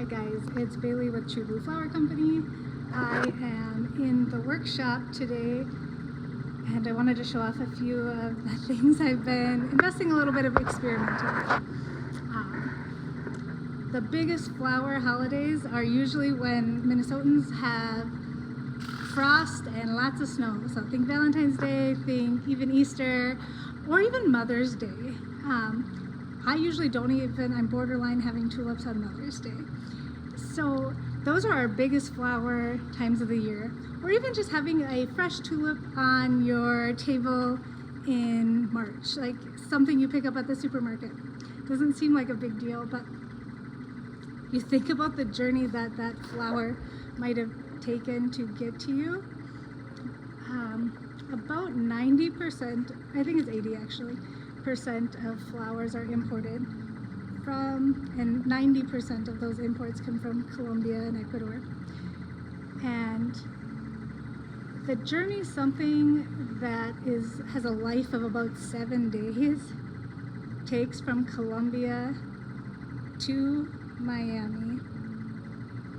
guys, it's Bailey with True Blue Flower Company. I am in the workshop today and I wanted to show off a few of the things I've been investing a little bit of experimenting with. The biggest flower holidays are usually when Minnesotans have frost and lots of snow. So think Valentine's Day, think even Easter, or even Mother's Day. I usually don't even, I'm borderline having tulips on Mother's Day. So those are our biggest flower times of the year. Or even just having a fresh tulip on your table in March, like something you pick up at the supermarket. Doesn't seem like a big deal, but you think about the journey that that flower might have taken to get to you. About 90%, I think it's 80 actually, percent of flowers are imported from, and 90% of those imports come from Colombia and Ecuador. And the journey is something that has a life of about 7 days. Takes from Colombia to Miami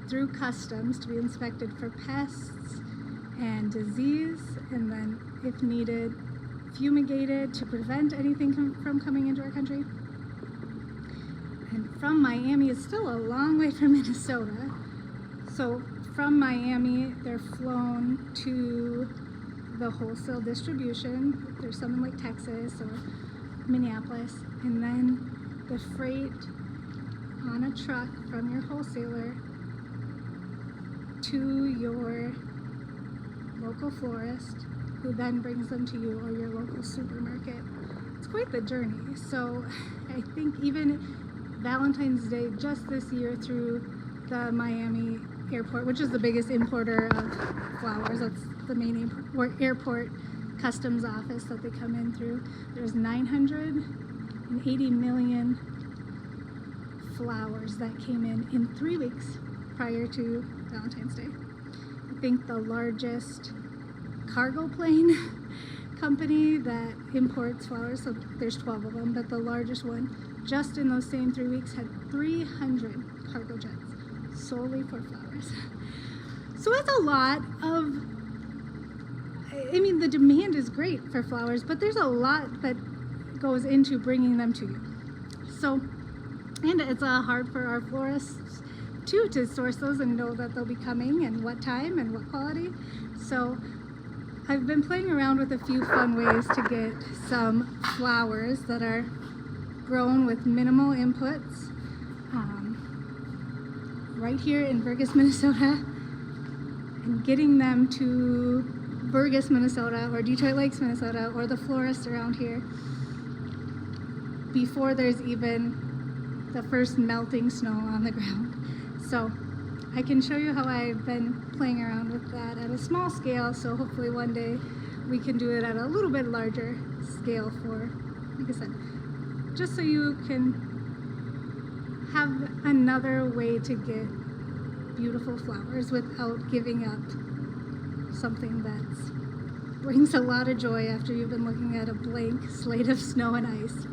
through customs to be inspected for pests and disease, and then if needed fumigated to prevent anything from coming into our country. And from Miami, it's still a long way from Minnesota. So from Miami, they're flown to the wholesale distribution. There's some in like Texas or Minneapolis. And then the freight on a truck from your wholesaler to your local florist, who then brings them to you or your local supermarket. It's quite the journey. So I think even Valentine's Day just this year through the Miami airport, which is the biggest importer of flowers, that's the main airport customs office that they come in through, there's 980 million flowers that came in 3 weeks prior to Valentine's Day. I think the largest cargo plane company that imports flowers, so there's 12 of them, but the largest one just in those same 3 weeks had 300 cargo jets solely for flowers. So it's a lot of, I mean, the demand is great for flowers, but there's a lot that goes into bringing them to you. So, and it's hard for our florists too to source those and know that they'll be coming and what time and what quality. So I've been playing around with a few fun ways to get some flowers that are grown with minimal inputs right here in Burgess, Minnesota, and getting them to Burgess, Minnesota, or Detroit Lakes, Minnesota, or the florists around here before there's even the first melting snow on the ground. So I can show you how I've been playing around with that at a small scale, so hopefully one day we can do it at a little bit larger scale for, like I said, just so you can have another way to get beautiful flowers without giving up something that brings a lot of joy after you've been looking at a blank slate of snow and ice.